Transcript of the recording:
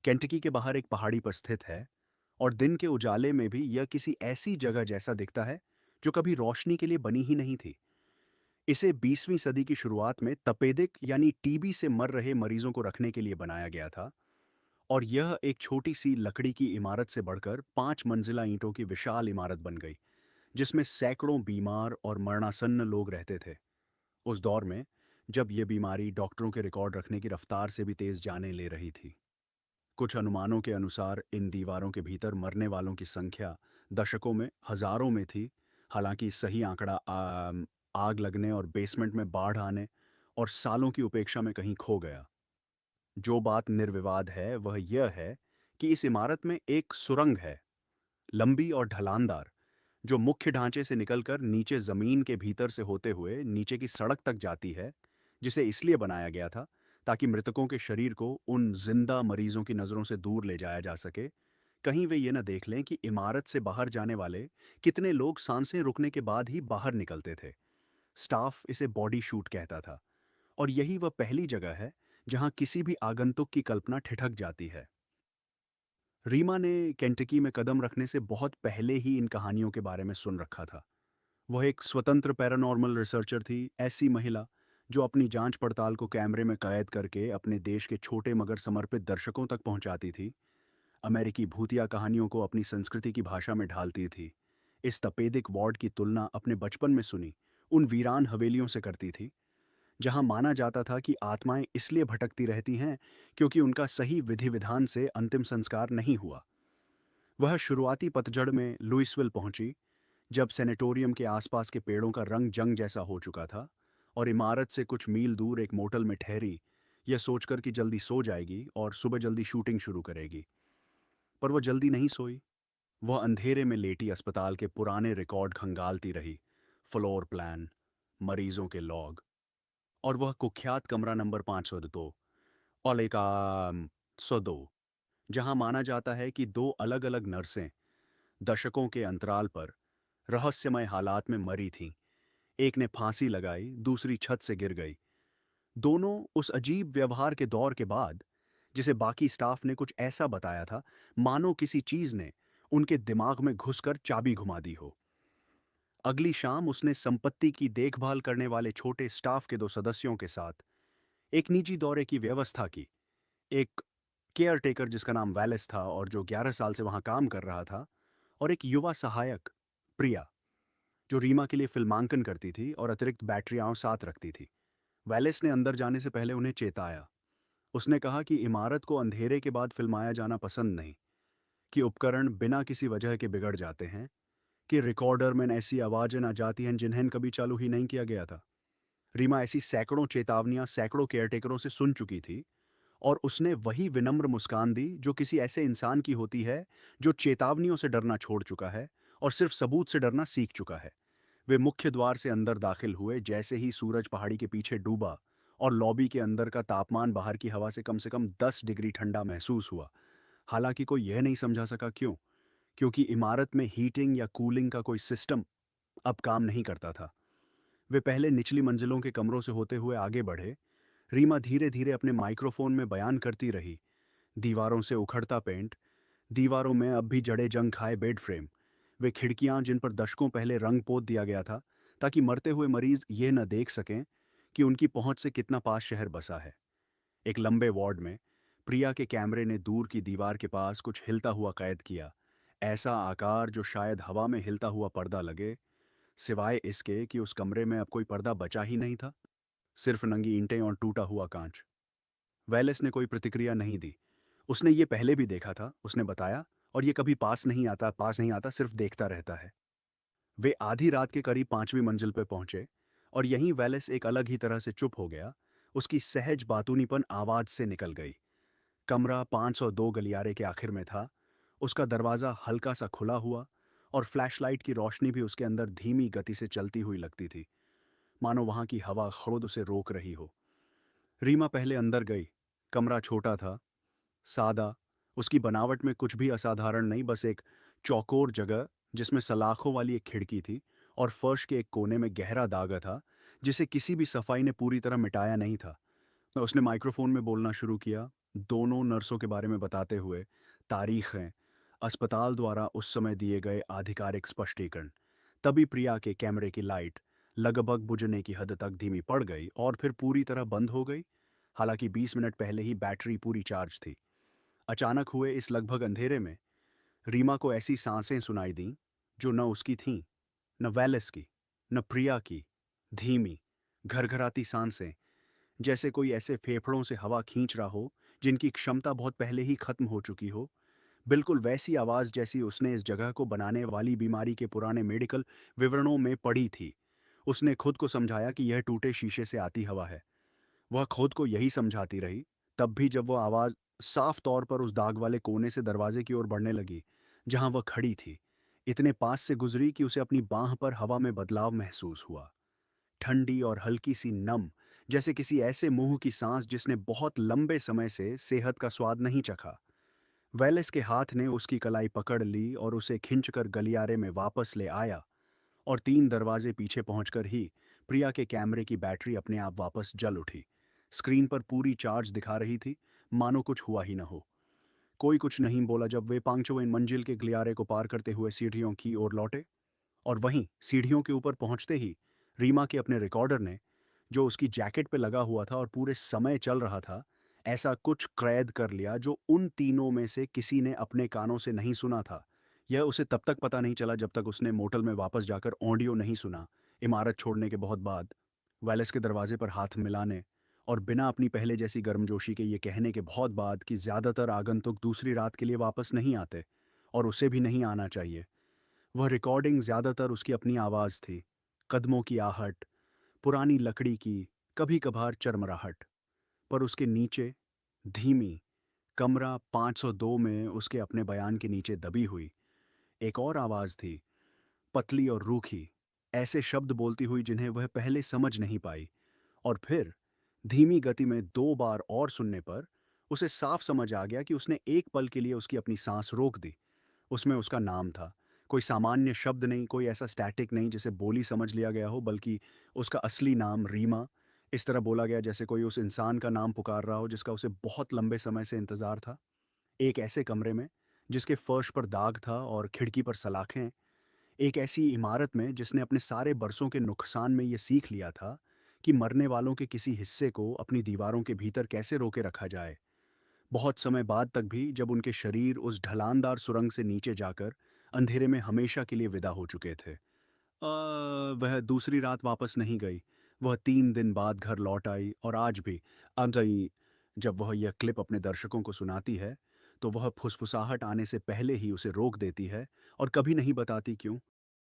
Kentucky के बाहर एक पहाड़ी पर स्थित है और दिन के उजाले में भी यह किसी ऐसी जगह जैसा दिखता है जो कभी रोशनी के लिए बनी ही नहीं थी। इसे 20वीं सदी की शुरुआत में तपेदिक यानी टीबी से मर रहे मरीजों को रखने के लिए बनाया गया था और यह एक छोटी सी लकड़ी की इमारत से बढ़कर 5 मंजिला ईंटों की विशाल इमारत बन गई, जिसमें सैकड़ों बीमार और मरणासन्न लोग रहते थे। उस दौर में जब यह बीमारी डॉक्टरों के रिकॉर्ड रखने की रफ्तार से भी तेज जाने ले रही थी। कुछ अनुमानों के अनुसार इन दीवारों के भीतर मरने वालों की संख्या दशकों में हजारों में थी। हालांकि सही आंकड़ा आग लगने और बेसमेंट में बाढ़ आने और सालों की उपेक्षा में कहीं खो गया। जो बात निर्विवाद है वह यह है कि इस इमारत में एक सुरंग है, लंबी और ढलानदार, जो मुख्य ढांचे से निकलकर नीचे जमीन के भीतर से होते हुए नीचे की सड़क तक जाती है, जिसे इसलिए बनाया गया था ताकि मृतकों के शरीर को उन जिंदा मरीजों की नज़रों से दूर ले जाया जा सके। कहीं वे ये न देख लें कि इमारत से बाहर जाने वाले कितने लोग सांसें रुकने के बाद ही बाहर निकलते थे। स्टाफ इसे बॉडी शूट कहता था और यही वह पहली जगह है जहां किसी भी आगंतुक की कल्पना ठिठक जाती है। रीमा ने केंटकी में कदम रखने से बहुत पहले ही इन कहानियों के बारे में सुन रखा था। वह एक स्वतंत्र पैरानॉर्मल रिसर्चर थी, ऐसी महिला जो अपनी जांच पड़ताल को कैमरे में कैद करके अपने देश के छोटे मगर समर्पित दर्शकों तक पहुंचाती थी। अमेरिकी भूतिया कहानियों को अपनी संस्कृति की भाषा में ढालती थी। इस तपेदिक वार्ड की तुलना अपने बचपन में सुनी उन वीरान हवेलियों से करती थी, जहां माना जाता था कि आत्माएं इसलिए भटकती रहती हैं क्योंकि उनका सही विधि विधान से अंतिम संस्कार नहीं हुआ। वह शुरुआती पतझड़ में लुइसविल पहुंची, जब सेनेटोरियम के आसपास के पेड़ों का रंग जंग जैसा हो चुका था, और इमारत से कुछ मील दूर एक मोटल में ठहरी, यह सोचकर कि जल्दी सो जाएगी और सुबह जल्दी शूटिंग शुरू करेगी। पर वह जल्दी नहीं सोई। वह अंधेरे में लेटी अस्पताल के पुराने रिकॉर्ड खंगालती रही, फ्लोर प्लान, मरीजों के लॉग और वह कुख्यात कमरा नंबर 502 ओलेका 102, जहां माना जाता है कि दो अलग अलग नर्सें दशकों के अंतराल पर रहस्यमय हालात में मरी थीं। एक ने फांसी लगाई, दूसरी छत से गिर गई। दोनों उस अजीब व्यवहार के दौर के बाद, जिसे बाकी स्टाफ ने कुछ ऐसा बताया था मानो किसी चीज ने उनके दिमाग में घुसकर चाबी घुमा दी हो। अगली शाम उसने संपत्ति की देखभाल करने वाले छोटे स्टाफ के 2 सदस्यों के साथ एक निजी दौरे की व्यवस्था की। एक केयरटेकर जिसका नाम वैलेस था और जो 11 साल से वहां काम कर रहा था, और एक युवा सहायक, प्रिया, जो रीमा के लिए फिल्मांकन करती थी और अतिरिक्त बैटरियां साथ रखती थी। वैलेस ने अंदर जाने से पहले उन्हें चेताया। उसने कहा कि इमारत को अंधेरे के बाद फिल्माया जाना पसंद नहीं, कि उपकरण बिना किसी वजह के बिगड़ जाते हैं, कि रिकॉर्डर में ऐसी आवाजें आ जाती हैं जिन्हें कभी चालू ही नहीं किया गया था। रीमा ऐसी सैकड़ों चेतावनियां सैकड़ों केयरटेकरों से सुन चुकी थी, और उसने वही विनम्र मुस्कान दी जो किसी ऐसे इंसान की होती है जो चेतावनियों से डरना छोड़ चुका है और सिर्फ सबूत से डरना सीख चुका है। वे मुख्य द्वार से अंदर दाखिल हुए जैसे ही सूरज पहाड़ी के पीछे डूबा और लॉबी के अंदर का तापमान बाहर की हवा से कम 10 डिग्री ठंडा महसूस हुआ। हालांकि कोई यह नहीं समझा सका क्यों, क्योंकि इमारत में हीटिंग या कूलिंग का कोई सिस्टम अब काम नहीं करता था। वे पहले निचली मंजिलों के कमरों से होते हुए आगे बढ़े। रीमा धीरे धीरे अपने माइक्रोफोन में बयान करती रही। दीवारों से उखड़ता पेंट, दीवारों में अब भी जड़े जंग खाए बेड फ्रेम, वे खिड़कियां जिन पर दशकों पहले रंग पोत दिया गया था ताकि मरते हुए मरीज ये न देख सकें कि उनकी पहुंच से कितना पास शहर बसा है। एक लंबे वार्ड में प्रिया के कैमरे ने दूर की दीवार के पास कुछ हिलता हुआ कैद किया, ऐसा आकार जो शायद हवा में हिलता हुआ पर्दा लगे, सिवाय इसके कि उस कमरे में अब कोई पर्दा बचा ही नहीं था, सिर्फ नंगी ईंटें और टूटा हुआ कांच। वेलेस ने कोई प्रतिक्रिया नहीं दी। उसने ये पहले भी देखा था, उसने बताया, और ये कभी पास नहीं आता, सिर्फ देखता रहता है। वे आधी रात के करीब 5वीं मंजिल पे पहुंचे और यहीं वेलेस एक अलग ही तरह से चुप हो गया। उसकी सहज बातूनीपन आवाज से निकल गई। कमरा 502 गलियारे के आखिर में था। उसका दरवाजा हल्का सा खुला हुआ और फ्लैशलाइट की रोशनी भी उसके अंदर धीमी गति से चलती हुई लगती थी, मानो वहां की हवा खुद उसे रोक रही हो। रीमा पहले अंदर गई। कमरा छोटा था, सादा, उसकी बनावट में कुछ भी असाधारण नहीं, बस एक चौकोर जगह जिसमें सलाखों वाली एक खिड़की थी और फर्श के एक कोने में गहरा दागा था जिसे किसी भी सफाई ने पूरी तरह मिटाया नहीं था। तो उसने माइक्रोफोन में बोलना शुरू किया। दोनों नर्सों के बारे में बताते हुए, तारीखें, अस्पताल द्वारा उस समय दिए गए आधिकारिक स्पष्टीकरण। तभी प्रिया के कैमरे की लाइट लगभग बुझने की हद तक धीमी पड़ गई और फिर पूरी तरह बंद हो गई। हालांकि 20 मिनट पहले ही बैटरी पूरी चार्ज थी। अचानक हुए इस लगभग अंधेरे में रीमा को ऐसी सांसें सुनाई दीं जो न उसकी थीं, न वेलिस की, न प्रिया की। धीमी, घरघराती सांसें, जैसे कोई ऐसे फेफड़ों से हवा खींच रहा हो जिनकी क्षमता बहुत पहले ही खत्म हो चुकी हो। बिल्कुल वैसी आवाज़ जैसी उसने इस जगह को बनाने वाली बीमारी के पुराने मेडिकल विवरणों में पढ़ी थी। उसने खुद को समझाया कि यह टूटे शीशे से आती हवा है। वह खुद को यही समझाती रही, तब भी जब वह आवाज़ साफ तौर पर उस दाग वाले कोने से दरवाजे की ओर बढ़ने लगी, जहां वह खड़ी थी। इतने पास से गुजरी कि उसे अपनी बांह पर हवा में बदलाव महसूस हुआ। ठंडी और हल्की सी नम, जैसे किसी ऐसे मुंह की सांस जिसने बहुत लंबे समय से सेहत का स्वाद नहीं चखा। वेलिस के हाथ ने उसकी कलाई पकड़ ली और उसे खिंचकर गलियारे में वापस ले आया। और 3 दरवाजे पीछे पहुंचकर ही प्रिया के कैमरे की बैटरी अपने आप वापस जल उठी। स्क्रीन पर पूरी चार्ज दिखा रही थी, मानो कुछ हुआ ही न हो। कोई कुछ नहीं बोला जब वे 5वें मंजिल के गलियारे को पार करते हुए सीढ़ियों की ओर लौटे। और वहीं सीढ़ियों के ऊपर पहुंचते ही रीमा के अपने रिकॉर्डर ने, जो उसकी जैकेट पे लगा हुआ था और पूरे समय चल रहा था, ऐसा कुछ कैद कर लिया जो उन तीनों में से किसी ने अपने कानों से नहीं सुना था। यह उसे तब तक पता नहीं चला जब तक उसने मोटल में वापस जाकर ऑडियो नहीं सुना। इमारत छोड़ने के बहुत बाद वेलेस के दरवाजे पर हाथ मिलाने और बिना अपनी पहले जैसी गर्मजोशी के ये कहने के बहुत बाद कि ज़्यादातर आगंतुक दूसरी रात के लिए वापस नहीं आते और उसे भी नहीं आना चाहिए। वह रिकॉर्डिंग ज़्यादातर उसकी अपनी आवाज़ थी, कदमों की आहट, पुरानी लकड़ी की कभी कभार चरमराहट। पर उसके नीचे, धीमी, कमरा 502 में उसके अपने बयान के नीचे दबी हुई एक और आवाज़ थी, पतली और रूखी, ऐसे शब्द बोलती हुई जिन्हें वह पहले समझ नहीं पाई। और फिर धीमी गति में 2 बार और सुनने पर उसे साफ समझ आ गया कि उसने एक पल के लिए उसकी अपनी सांस रोक दी। उसमें उसका नाम था, कोई सामान्य शब्द नहीं, कोई ऐसा स्टैटिक नहीं जिसे बोली समझ लिया गया हो, बल्कि उसका असली नाम रीमा, इस तरह बोला गया जैसे कोई उस इंसान का नाम पुकार रहा हो जिसका उसे बहुत लंबे समय से इंतजार था। एक ऐसे कमरे में जिसके फर्श पर दाग था और खिड़की पर सलाखें, एक ऐसी इमारत में जिसने अपने सारे बरसों के नुकसान में ये सीख लिया था कि मरने वालों के किसी हिस्से को अपनी दीवारों के भीतर कैसे रोके रखा जाए, बहुत समय बाद तक भी, जब उनके शरीर उस ढलानदार सुरंग से नीचे जाकर अंधेरे में हमेशा के लिए विदा हो चुके थे। वह दूसरी रात वापस नहीं गई। वह 3 दिन बाद घर लौट आई और आज भी अजई, जब वह यह क्लिप अपने दर्शकों को सुनाती है तो वह फुसफुसाहट आने से पहले ही उसे रोक देती है और कभी नहीं बताती क्यों।